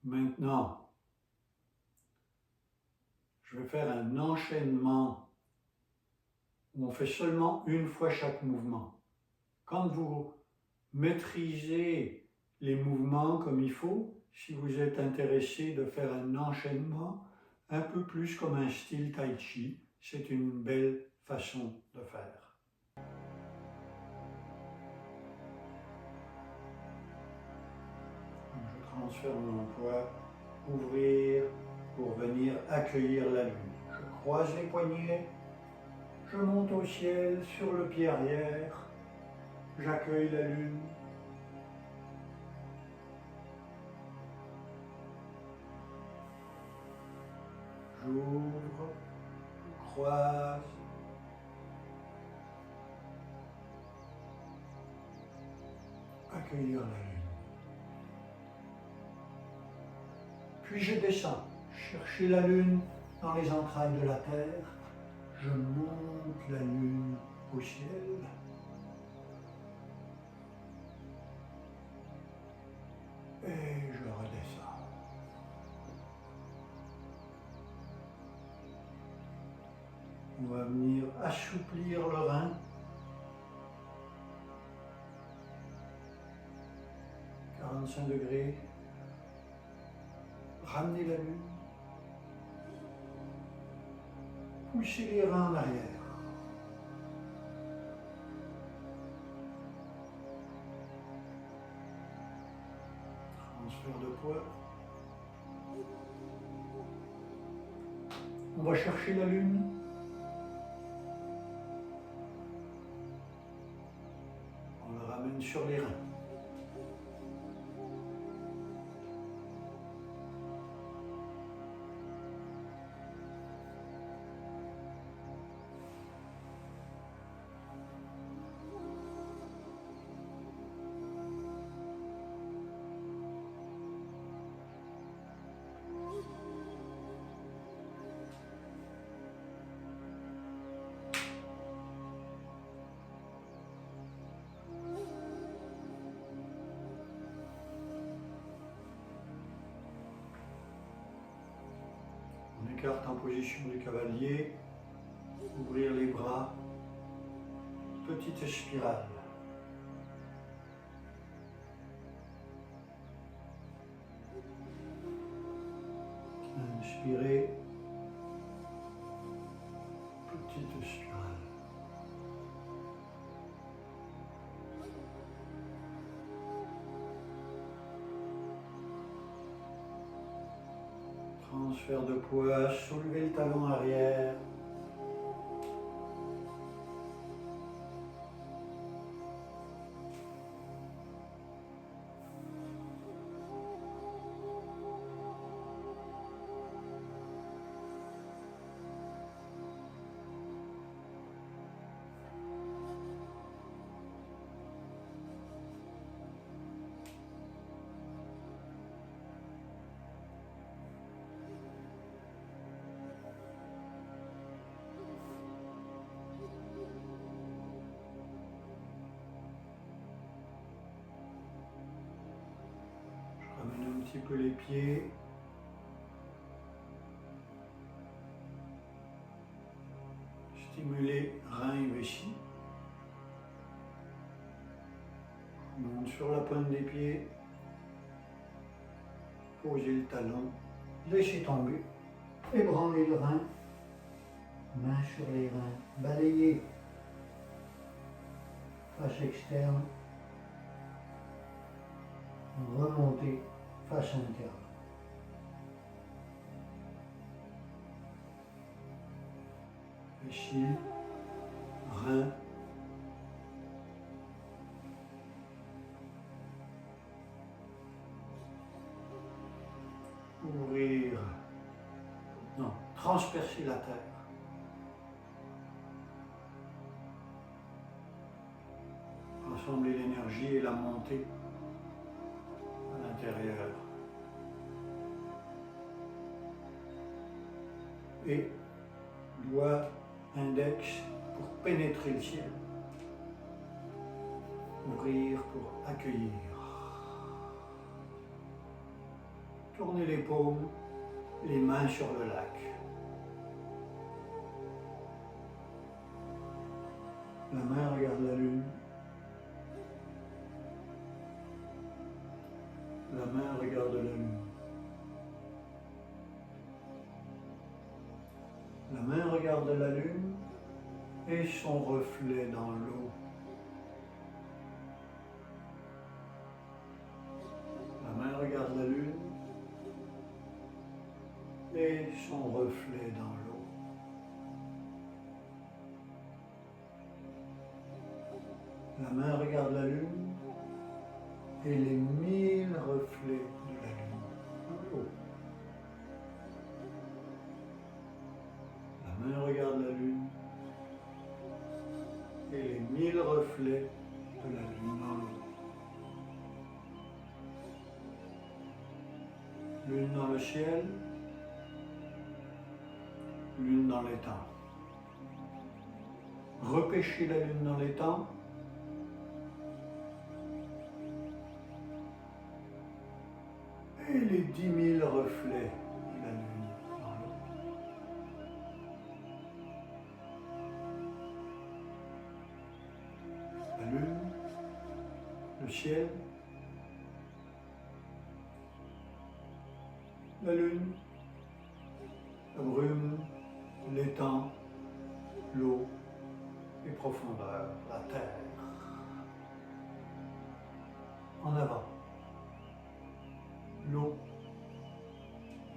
Maintenant, je vais faire un enchaînement où on fait seulement une fois chaque mouvement. Quand vous maîtrisez les mouvements comme il faut, si vous êtes intéressé de faire un enchaînement un peu plus comme un style tai chi, c'est une belle façon de faire. Je transfère mon poids, ouvrir pour venir accueillir la lune. Je croise les poignets, je monte au ciel sur le pied arrière, j'accueille la lune. J'ouvre, je croise, accueillir la lune. Puis je descends, chercher la lune dans les entrailles de la terre. Je monte la lune au ciel. Et je redescends. On va venir assouplir le rein. 45 degrés. Ramener la lune. Pousser les reins en arrière. Transfert de poids. On va chercher la lune. On le ramène sur les reins. On écarte en position du cavalier, ouvrir les bras, petite spirale. Inspirez, petite spirale. Transfert de poids, soulevez le talon arrière. Ramène un petit peu les pieds. Stimuler rein et vessie. Monte sur la pointe des pieds. Posez le talon. Laissez tomber. Ébranlez le rein. Main sur les reins. Balayez. Face externe. Remontez. Face interne. Vessie. Rein. Ouvrir. Non, transpercer la terre. Rassembler l'énergie et la monter à l'intérieur. Et doigt index pour pénétrer le ciel. Ouvrir pour accueillir. Tournez les paumes, les mains sur le lac. La main regarde la lune. La main regarde la lune. La main regarde la lune et son reflet dans l'eau. La main regarde la lune et son reflet dans l'eau. La main regarde la lune et les 1000 reflets de la lune dans l'eau. La main regarde la lune et les 1000 reflets de la lune dans l'eau. Lune dans le ciel, lune dans l'étang. Repêchez la lune dans l'étang. Et les 10 000 reflets de la lune dans l'eau. La lune, le ciel, la lune, la brume, l'étang, l'eau, les profondeurs, la terre. En avant. L'eau,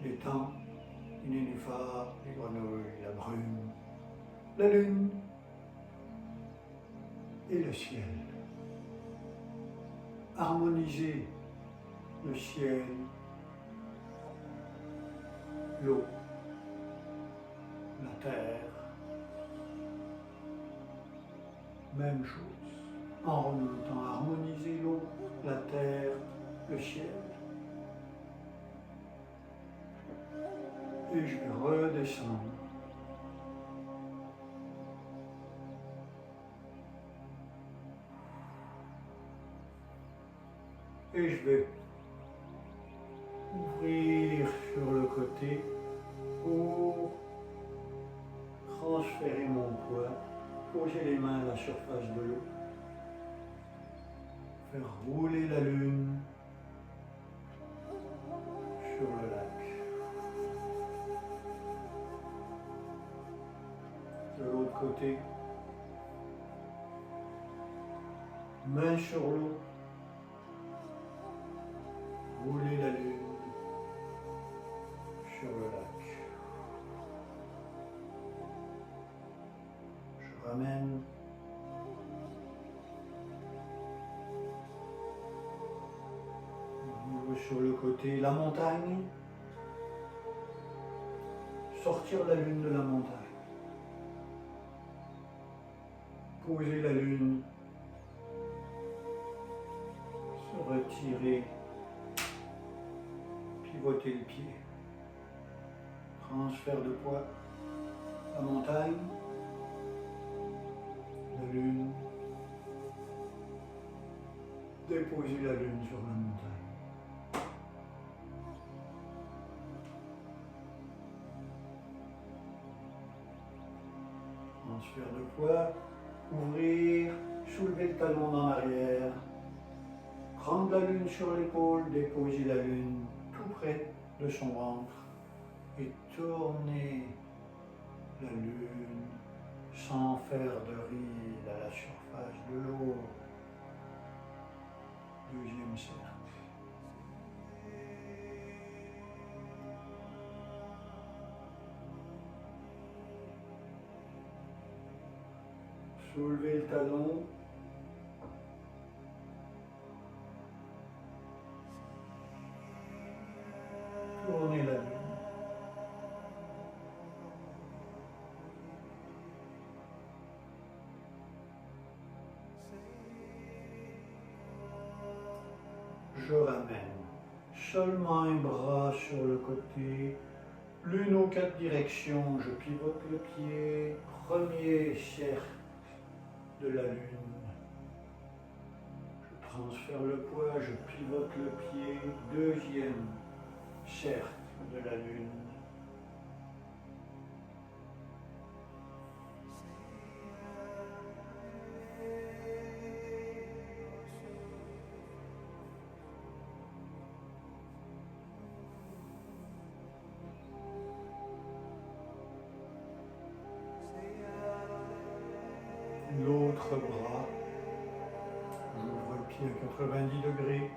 l'étang, les nénuphars, les grenouilles, la brume, la lune et le ciel. Harmonisez le ciel, l'eau, la terre. Même chose. En remontant, harmonisez l'eau, la terre, le ciel. Et je vais redescendre. Et je vais ouvrir sur le côté pour transférer mon poids, poser les mains à la surface de l'eau, faire rouler la lune sur le lac. De l'autre côté, main sur l'eau, rouler la lune sur le lac. Je ramène sur le côté la montagne, sortir la lune de la montagne. Poser la lune, se retirer, pivoter le pied, transfert de poids, la montagne, la lune, déposer la lune sur la montagne. Transfert de poids, ouvrir, soulever le talon dans l'arrière, prendre la lune sur l'épaule, déposer la lune tout près de son ventre et tourner la lune sans faire de ride à la surface de l'eau. Deuxième cercle. Soulevez le talon. Tournez la lune. Je ramène seulement un bras sur le côté, l'une aux 4 directions, je pivote le pied, premier cercle de la lune. Je transfère le poids, je pivote le pied, deuxième cercle de la Lune. L'autre bras, j'ouvre le pied à 90 degrés.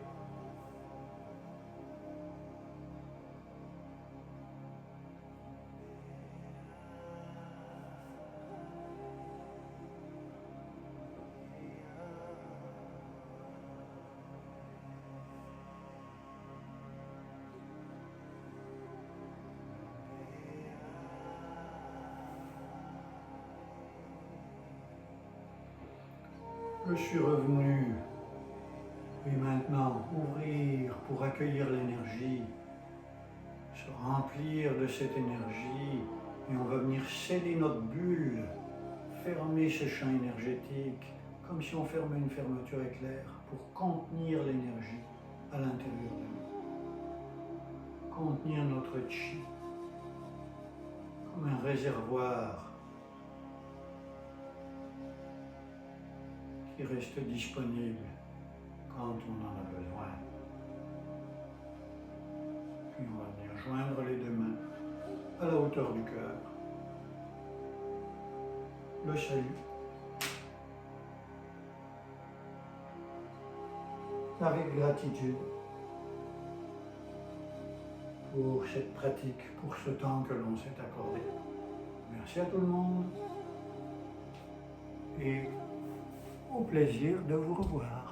Je suis revenu. Et maintenant, ouvrir pour accueillir l'énergie, se remplir de cette énergie, et on va venir sceller notre bulle, fermer ce champ énergétique, comme si on fermait une fermeture éclair, pour contenir l'énergie à l'intérieur de nous. Contenir notre chi, comme un réservoir qui reste disponible quand on en a besoin. Puis on va venir joindre les deux mains à la hauteur du cœur. Le salut. Avec gratitude pour cette pratique, pour ce temps que l'on s'est accordé. Merci à tout le monde et au plaisir de vous revoir.